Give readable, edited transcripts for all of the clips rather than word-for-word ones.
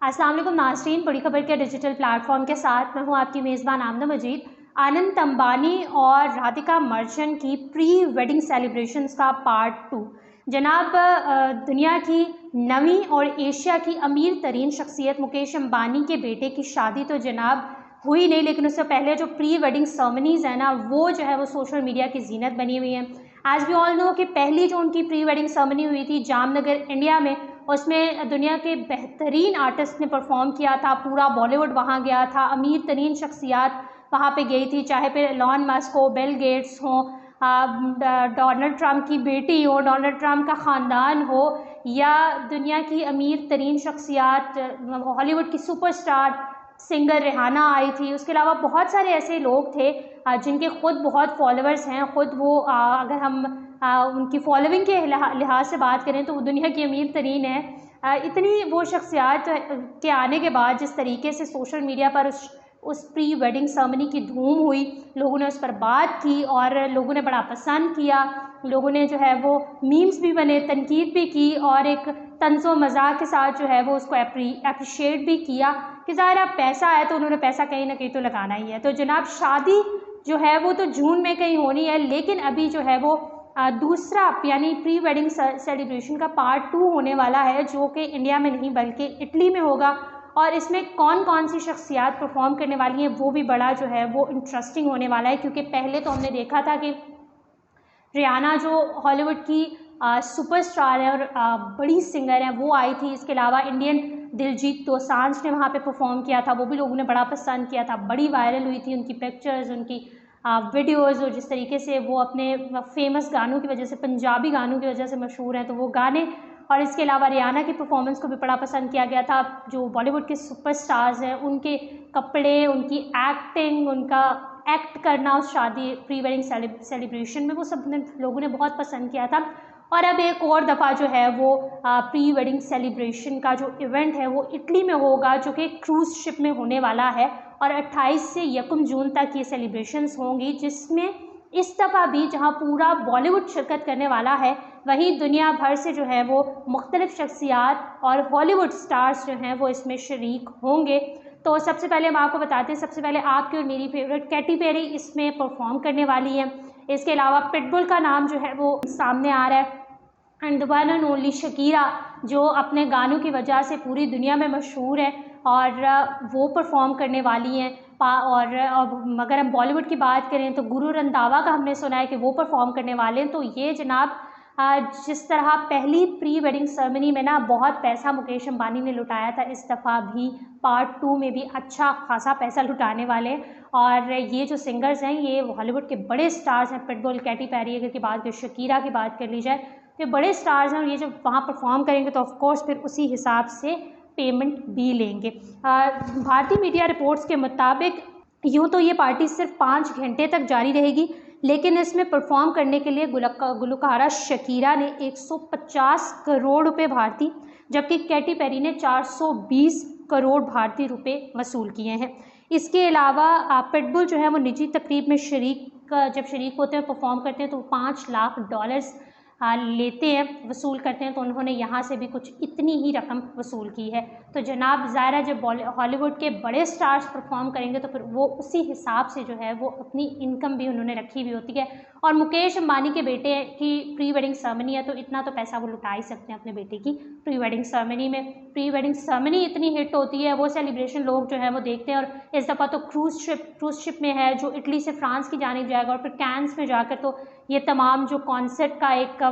अस्सलाम वालेकुम नाज़रीन, बड़ी खबर के डिजिटल प्लेटफॉर्म के साथ मैं हूं आपकी मेज़बान आमना मजीद। अनंत अंबानी और राधिका मर्चेंट की प्री वेडिंग सेलिब्रेशंस का पार्ट 2। जनाब दुनिया की नवीं और एशिया की अमीर तरीन शख्सियत मुकेश अंबानी के बेटे की शादी तो जनाब हुई नहीं, लेकिन उससे पहले जो प्री वेडिंग सेरेमनीज़ है ना, वो जो है वो सोशल मीडिया की जीनत बनी हुई है। आज भी ऑल नो कि पहली जो उनकी प्री वेडिंग सेरेमनी हुई थी जामनगर इंडिया में, उसमें दुनिया के बेहतरीन आर्टिस्ट ने परफॉर्म किया था। पूरा बॉलीवुड वहाँ गया था, अमीर तरीन शख्सियात वहाँ पे गई थी, चाहे फिर एलॉन मस्क हो, बिल गेट्स हो, डोनाल्ड ट्रंप की बेटी हो, डोनाल्ड ट्रंप का ख़ानदान हो, या दुनिया की अमीर तरीन शख्सियात हॉलीवुड की सुपरस्टार सिंगर रिहाना आई थी। उसके अलावा बहुत सारे ऐसे लोग थे जिनके ख़ुद बहुत फॉलोअर्स हैं। ख़ुद वो अगर हम उनकी फॉलोइंग के लिहाज से बात करें तो वो दुनिया की अमीर तरीन है। इतनी वो शख्सियात के आने के बाद जिस तरीके से सोशल मीडिया पर उस प्री वेडिंग सेरेमनी की धूम हुई, लोगों ने उस पर बात की और लोगों ने बड़ा पसंद किया। लोगों ने जो है वो मीम्स भी बने, तनकीद भी की और एक तंज़ो मज़ाक के साथ जो है वो उसको अप्रिशिएट भी किया कि ज़ाहिर है पैसा है तो उन्होंने पैसा कहीं ना कहीं तो लगाना ही है। तो जनाब शादी जो है वो तो जून में कहीं होनी है, लेकिन अभी जो है वो दूसरा यानी प्री वेडिंग सेलिब्रेशन का पार्ट 2 होने वाला है, जो कि इंडिया में नहीं बल्कि इटली में होगा। और इसमें कौन कौन सी शख्सियात परफॉर्म करने वाली हैं वो भी बड़ा जो है वो इंटरेस्टिंग होने वाला है, क्योंकि पहले तो हमने देखा था कि रियाना जो हॉलीवुड की सुपरस्टार है और बड़ी सिंगर है वो आई थी। इसके अलावा इंडियन दिलजीत दोसांझ ने वहाँ पे परफॉर्म किया था, वो भी लोगों ने बड़ा पसंद किया था, बड़ी वायरल हुई थी उनकी पिक्चर्स, उनकी वीडियोज़, और जिस तरीके से वो अपने फेमस गानों की वजह से, पंजाबी गानों की वजह से मशहूर हैं, तो वो गाने। और इसके अलावा रियाना की परफॉर्मेंस को भी बड़ा पसंद किया गया था। जो बॉलीवुड के सुपरस्टार्स हैं उनके कपड़े, उनकी एक्टिंग, उनका एक्ट करना उस शादी प्री वेडिंग सेलिब्रेशन में, वो सब लोगों ने बहुत पसंद किया था। और अब एक और दफ़ा जो है वो प्री वेडिंग सेलिब्रेशन का जो इवेंट है वो इटली में होगा, जो कि क्रूज़ शिप में होने वाला है। और 28 से 1 जून तक ये सेलिब्रेशंस होंगी, जिसमें इस दफ़ा भी जहां पूरा बॉलीवुड शिरकत करने वाला है, वहीं दुनिया भर से जो है वो मुख्तलिफ शख्सियात और हॉलीवुड स्टार्स जो हैं वो इसमें शरीक होंगे। तो सबसे पहले हम आपको बताते हैं, सबसे पहले आपकी और मेरी फेवरेट कैटी पेरी इसमें परफॉर्म करने वाली है। इसके अलावा पिटबुल का नाम जो है वो सामने आ रहा है, and the one and only Shakira, जो अपने गानों की वजह से पूरी दुनिया में मशहूर है, और वो परफॉर्म करने वाली हैं। और अगर हम बॉलीवुड की बात करें तो गुरु रंधावा का हमने सुना है कि वो परफॉर्म करने वाले हैं। तो ये जनाब जिस तरह पहली प्री वेडिंग सेरेमनी में ना बहुत पैसा मुकेश अंबानी ने लुटाया था, इस दफ़ा भी पार्ट 2 में भी अच्छा खासा पैसा लुटाने वाले हैं। और ये जो सिंगर्स हैं ये हॉलीवुड के बड़े स्टार्स हैं, पिटबुल, कैटी पेरी अगर की बात करें, शकीरा की बात कर ली जाए, तो बड़े स्टार्स हैं। और ये जब वहाँ परफॉर्म करेंगे तो ऑफकोर्स फिर उसी हिसाब से पेमेंट भी लेंगे। भारतीय मीडिया रिपोर्ट्स के मुताबिक यूँ तो ये पार्टी सिर्फ 5 घंटे तक जारी रहेगी, लेकिन इसमें परफॉर्म करने के लिए गुलकारा शकीरा ने 150 करोड़ रुपए भारतीय, जबकि कैटी पेरी ने 420 करोड़ भारतीय रुपए वसूल किए हैं। इसके अलावा पिटबुल जो है वो निजी तकरीब में जब शरीक होते हैं, परफॉर्म करते हैं, तो $5 लाख लेते हैं, वसूल करते हैं। तो उन्होंने यहाँ से भी कुछ इतनी ही रकम वसूल की है। तो जनाब ज़ाहिर जब हॉलीवुड के बड़े स्टार्स परफॉर्म करेंगे तो फिर वो उसी हिसाब से जो है वो अपनी इनकम भी उन्होंने रखी हुई होती है। और मुकेश अंबानी के बेटे की प्री वेडिंग सेरेमनी है, तो इतना तो पैसा वो लुटा ही सकते हैं अपने बेटे की प्री वेडिंग सेरेमनी में। प्री वेडिंग सेरेमनी इतनी हिट होती है, वो सेलिब्रेशन लोग जो है वो देखते हैं। और इस दफ़ा तो क्रूज़ शिप में है, जो इटली से फ्रांस की जानिब जाएगा, और फिर कैंस में जाकर तो ये तमाम जो कॉन्सर्ट का एक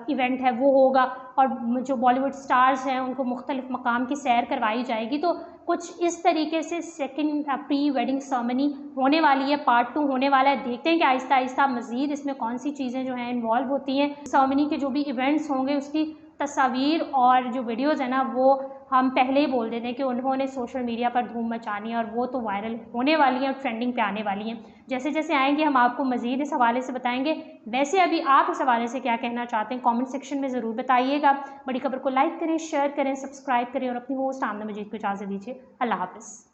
इवेंट है वो होगा, और जो बॉलीवुड स्टार्स हैं उनको मुख्तलिफ मकाम की सैर करवाई जाएगी। तो कुछ इस तरीके से सेकंड प्री वेडिंग सेरेमनी होने वाली है, पार्ट 2 होने वाला है। देखते हैं कि आहिस्ता आहिस्ता मज़ीद इसमें कौन सी चीज़ें जो हैं इन्वॉल्व होती हैं। सेरेमनी के जो भी इवेंट्स होंगे उसकी तस्वीर और जो वीडियोज़ है ना, वो हम पहले ही बोल देते हैं कि उन्होंने सोशल मीडिया पर धूम मचानी है, और वो तो वायरल होने वाली हैं और ट्रेंडिंग पे आने वाली हैं। जैसे जैसे आएंगे हम आपको मज़ीद इस हवाले से बताएंगे। वैसे अभी आप इस हवाले से क्या कहना चाहते हैं कमेंट सेक्शन में ज़रूर बताइएगा। बड़ी खबर को लाइक करें, शेयर करें, सब्सक्राइब करें, और अपनी होस्ट आमना मजीद को इजाज़त दीजिए। अल्लाह हाफ़िज़।